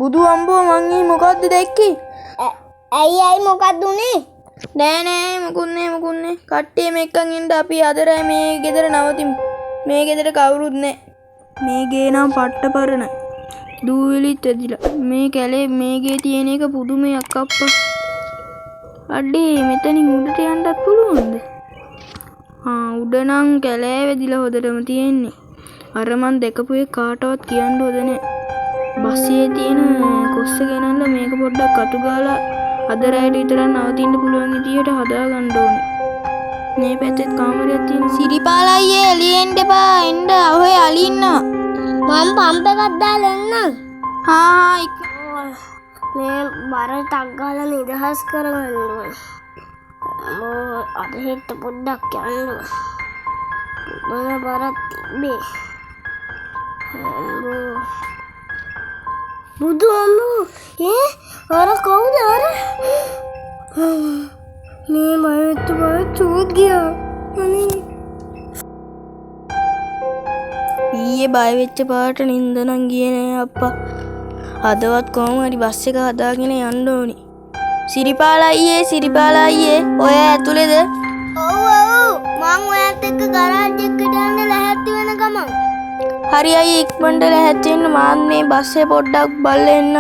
බුදු අම්බෝ මං ඊ මොකද්ද දැක්කේ? ඇයි මොකක්ද උනේ? නෑ මොකුත් නෑ. කට්ටියම එක්කන් ඉන්න අපි අදරයි මේ ගෙදර නවතිමු. මේ ගෙදර කවුරුත් නෑ. මේ ගේ නම් පට්ට පරණයි. දූවිලිත් ඇදිලා. මේ කැලේ මේ ගේ තියෙන එක පුදුමයක් අප්පා. අඩේ මෙතනින් උඩට යන්නත් පුළුවන්ද? උඩ නම් කැලෑ වැදිලා හොදටම තියෙන්නේ. අර මන් දැකපු එක කාටවත් කියන්න හොද නෑ. බස්සියේ තියෙන කොස්ස ගෙනල්ලා මේක පොඩ්ඩක් අතු ගාලා අද රැයට විතරක් නවතින්න පුළුවන් විදියට හදාගන්න ඕනේ. මේ පැත්තේ කාමරයක් තියෙන. සිරිපාල අයියේ එළියෙන් දෙපා එන්න ඔය අලි ඉන්නවා. මම පම්ප් එකක් දාලා එන්නම්. මේ බර ටක් ගාලා නිදහස් කරගන්න ඕනේ. අද හෙට පොඩ්ඩක් යන්න. මොන බරක් තිබ්බේ? බුදු අම්මෝ අර කවුද අර? මේ මයිත් චූත් ගියා. ඊයේ බය වෙච්ච පාට නින්ද නම් ගියේ නෑ අප්පා. අදවත් කොහොම හරි බස් එක හදාගෙන යන්න ඕනි. සිරිපාල අයියේ ඔය ඇතුලේද? ඔව් මං ඔයත් එක්ක ගරාජ් එකට යන්න ලැහැත්ති වෙන ගමන්. හරි අයියේ ඉක්මනට ලැහැත්ති වෙන්න. මාත් මේ බස් එක පොඩ්ඩක් බලලා එන්න.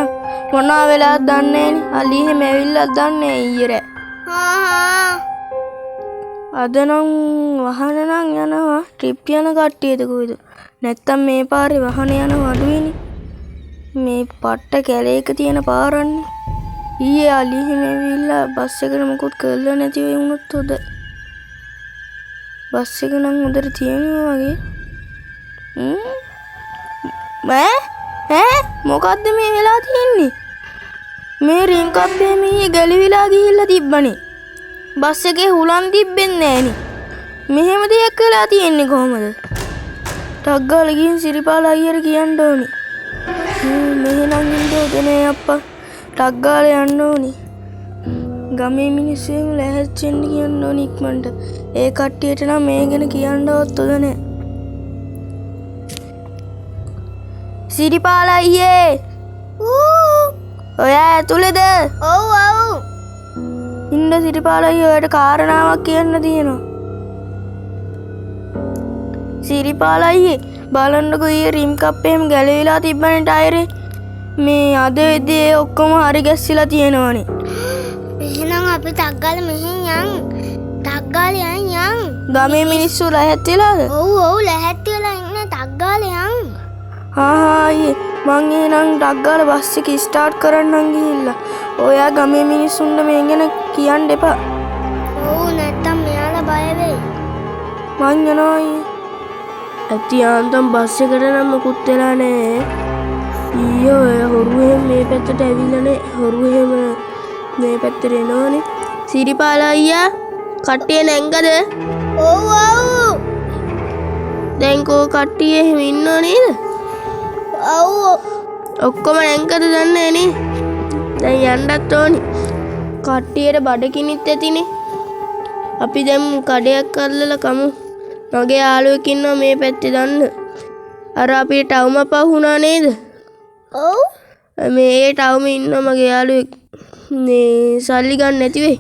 මොනවා වෙලාද දන්නේ නෑනේ. අලි එහෙම ඇවිල්ලා දන්නේ ඊයේ රෑ. අද නම් වහන නම් යනවා. ට්‍රිප් යන කට්ටියද කොයිද? නැත්තම් මේ පාරේ වහන යනවා අඩුයිනේ. මේ පට්ට කැලේක තියෙන පාරන්නේ. ඊයේ අලි එහෙම ඇවිල්ලා බස් එකට මොකුත් කරලා නැති වෙයි වුණොත් හොඳයි. බස් එක නම් හොඳට තියෙනවා වගේ. මොකද්ද මේ වෙලා තියෙන්නේ? මේ රින් කප්පේ මේ ගැලිවිලා ගිහිල්ලා තිබ්බනේ. බස් එකේ හුලන් තිබ්බෙන්නේ නෑනේ. මෙහෙම දෙයක් වෙලා තියෙන්නේ කොහමද? ටක් ගාලා ගිහින් සිරිපාල අයියට කියන්න ඕනි. මෙහෙනම් ඉන්න ඕනේ අප්පා. ටක් ගාලා යන්න ඕනි. ගමේ මිනිස්සුන් ලැහැත් වෙන්න කියන්න ඕනි ඉක්මනට. ඒ කට්ටියට නම් මේ ගැන කියන්නවත් හොඳ නෑ. සිරිපාල අයියේ. ඔයා ඇතුලේද? ඔව්. ඉන්න සිරිපාල අයියේ ඔයාට කාරණාවක් කියන්න තියෙනවා. සිරිපාල අයියේ බලන්නකෝ ඊයේ රිම් කප්පේම ගැලවිලා තිබ්බනේ ටයරේ. මේ අද වෙද්දී ඔක්කොම හරි ගැස්සිලා තියෙනවනේ. එහෙනම් අපි ටක් ගාලා මෙහෙන් යන්. ටක් ගාලා යන්. ගමේ මිනිස්සු ලැහැත් වෙලාද? ඔව් ලැහැත් වෙලා ඉන්න ටක් ගාලා යන්. අයියේ මං එහෙනම් ටක් ගාලා බස් එක ස්ටාර්ට් කරන්නම් ගිහිල්ලා. ඔයා ගමේ මිනිස්සුන්ට මේ ගැන කියන්න එපා. ඔව් නැත්තම් මෙයාලා බය වෙයි. මං යනවා අයියේ. ඇති යාන්තම් බස් එකට නම් මොකුත් වෙලා නෑ. ඊයේ ඔය හොරු එහෙම මේ පැත්තට ඇවිල්ලා නෑ. හොරු එහෙම මේ පැත්තට එනවනේ. සිරිපාල අයියා කට්ටිය නැංගද? ඔව්. දැන් කෝ කට්ටිය එහෙම ඉන්නව නේද? ඔව්. ඔක්කොම නැංගද දන්නේ නේ. දැන් යන්නත් ඕනි. කට්ටියට බඩගිනිත් ඇතිනේ. අපි දැන් කඩයක් අල්ලලා කමු. මගේ යාළුවෙක් ඉන්නවා මේ පැත්තේ දන්න. අර අපේ ටවුම පහුණා නේද? ඔව්. මේ ටවුම ඉන්නවා මගේ යාළුවෙක්. මේ සල්ලි ගන්න නැති වෙයි.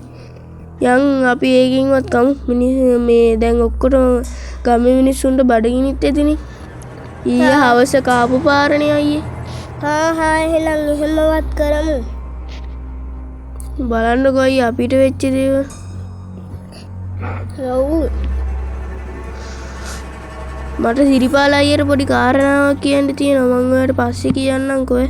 යන් අපි ඒකින්වත් කමු. මේ දැන් ඔක්කොටම ගමේ මිනිස්සුන්ට බඩගිනිත් ඇතිනේ. ඊයේ හවස කාපු පාරනේ අයියේ. එහෙනම් එහෙමවත් කරමු. බලන්නකෝ අයියේ අපිට වෙච්ච දේවල්. ඔව්. මට සිරිපාල අයියට පොඩි කාරණාවක් කියන්න තියෙනවා. මම ඔයාලට පස්සේ කියන්නම්කෝ.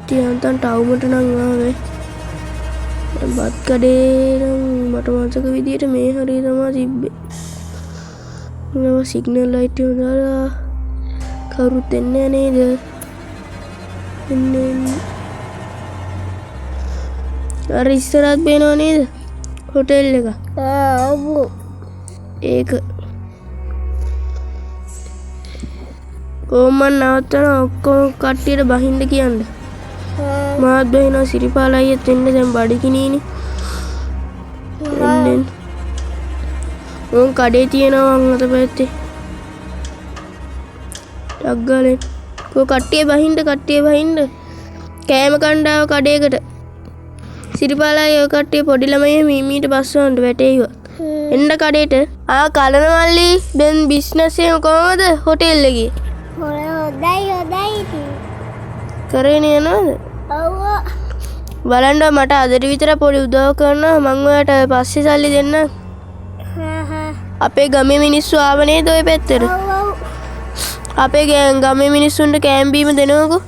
තියන්තන් ටවුමට නම් ආවේ. බත් කඩේ නම් මට මතක විදියට මේ හරිය තමයි තිබ්බේ. නම සිග්නල් ලයිට් එක දාලා කවුරුත් එන්නේ නේද? එන්නේ. අර ඉස්සරහත් බේනව නේද? හොටෙල් එක. ඔව්. ඒක කොහොම නවත්තන ඔක්කොම කට්ටියට බහින්න කියන්න. මාත් බහිනවා. සිරිපාල අයියත් එන්න දැන් බඩගිනීනේ. එන්න. උන් කඩේ තියෙනවා අත පැත්තේ. ටග්ගාලේ කෝ කට්ටිය බහින්න කෑම කණ්ඩාව කඩේකට සිරිපාලයි ඔය කට්ටිය පොඩි ළමයි මීමීට බස්සවන්න වැටේවා එන්න කඩේට කලන මල්ලි දැන් බිස්නස් එක කොහමද හොටෙල් එකේ හොඳයි ඉතින්. කරගෙන යනවද ඔව්. බලන්න මට අදට විතර පොඩි උදව් කරනවා මං ඔයාට පස්සේ සල්ලි දෙන්න අපේ ගමේ මිනිස්සු ආව නේද ඔය පැත්තට ඔව්. අපේ ගමේ මිනිස්සුන්ට කෑම බීම දෙනවකෝ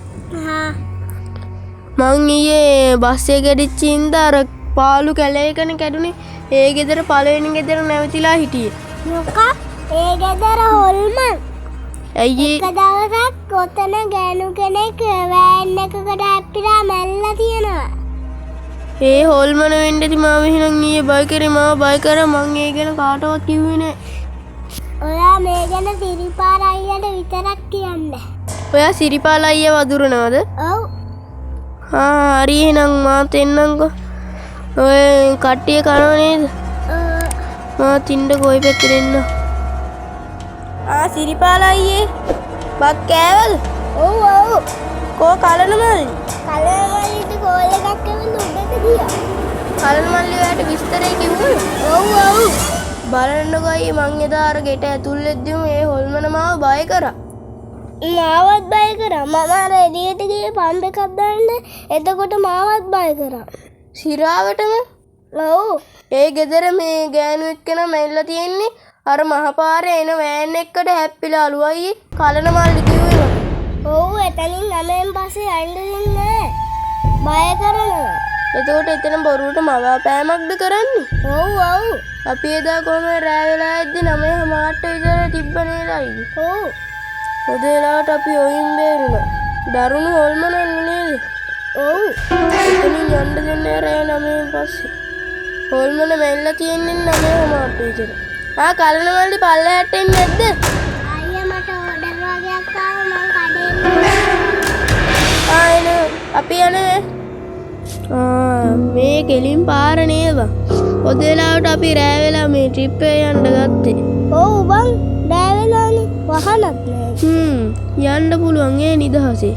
මං ඊයේ බස් එක ගැටිච්ච ඉඳලා අර පාලු කැලේකනේ කැඩුනේ ඒ ගෙදර පළවෙනි ගෙදර නැවතිලා හිටියේ මොකක්? ඒ ගෙදර හොල්මන්. ඇයි එක දවසක් ඔතන ගෑනු කෙනෙක් වෑන් එකකට හැප්පිලා මැල්ලා තියෙනවා. ඒ හොල්මන වෙන්න ඇති මාව එහෙනම් ඊයේ බය කරේ මාව බය කරා මං ඒ ගැන කාටවත් කිව්වේ නෑ ඔයා මේ ගැන සිරිපාල අයියට විතරක් කියන්න. ඔයා සිරිපාල අයියා වදුරනවද ඔව්. හරි එහෙනම් මාත් එන්නම්කෝ ඔය කට්ටිය කනව නේද මාත් ඉන්න කොයි පැත්තට එන්න සිරිපාල අයියේ බත් කෑවද ඔව්. කෝ කලන මල්ලි කලවලිට කෝල් එකක් එවන්න උඩට ගියා. කලන මල්ලි ඔයාට විස්තරේ කිව්වද ඔව්. බලන්නකෝ අයියේ මං එදා අර ගෙට ඇතුල් වෙද්දිම ඒ හොල්මන මාව බය කරා මාවත් බය කරා. මම අර එළියට ගියේ පම්ප් එකක් දාන්න. එතකොට මාවත් බය කරා. සිරාවටම ඔව්. ඒ ගෙදර මේ ගෑනු එක්කන මැල්ලා තියෙන්නේ අර මහපාරේ එන වෑන් එකකට හැප්පිලාලු අයියේ කලන මල්ලි කිව්වේ ඔව් එතනින් ළමෙන් පස්සේ යන්න දෙන්නේ නැහැ. බය කරනවා. එතකොට එතන බොරුවට මවාපෑමක්ද කරන්නේ ඔව්. අපි එදා කොහොම රෑ වෙලා ඇද්දි 9:00 විතර තිබ්බ නේද අයියේ ඔව්. ඔද වෙලාවට අපි ඔයින් බේරුණා දරුණු හොල්මනන් නේද ඔව්. එතනින් යන්න දෙන්නේ රෑ 9:00 පස්සේ හොල්මන මැල්ලා තියෙන්නේ 9:00 විතර කලන මල්ලි පල්ලෙහාට එන්නේ නැද්ද අයියා මට ඕඩර් වගේක් ආවා මං කඩේ එන අපි යන්නේ මේ කෙලින් පාර නේද ඔද වෙලාවට අපි රෑ වෙලා මේ ට්‍රිප් එක යන්න ගත්තේ ඔව් බං රෑ වෙලානේ වහනක් නෑ. යන්න පුළුවන් ඒ නිදහසේ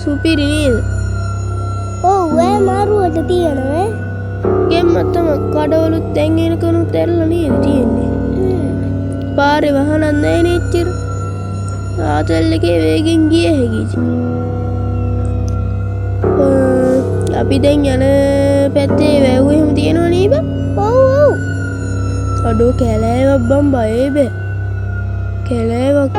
සුපිරි නේද ඔව් ඒ මාරුවට තියෙනවා ගෙම්මත් තමයි කඩවලුත් දැන් එනකනුත් ඇරලා නේද තියෙන්නේ පාරේ වහනක් නැහැ නේ එච්චර ආතල් එකේ වේගෙන් ගිය හැකියි අපි දැන් යන පැත්තේ වැව් එහෙම තියෙනව නේ බං ඔව්. අඩෝ කැලෑවක් බම් බයේ බෑ කැලෑවක්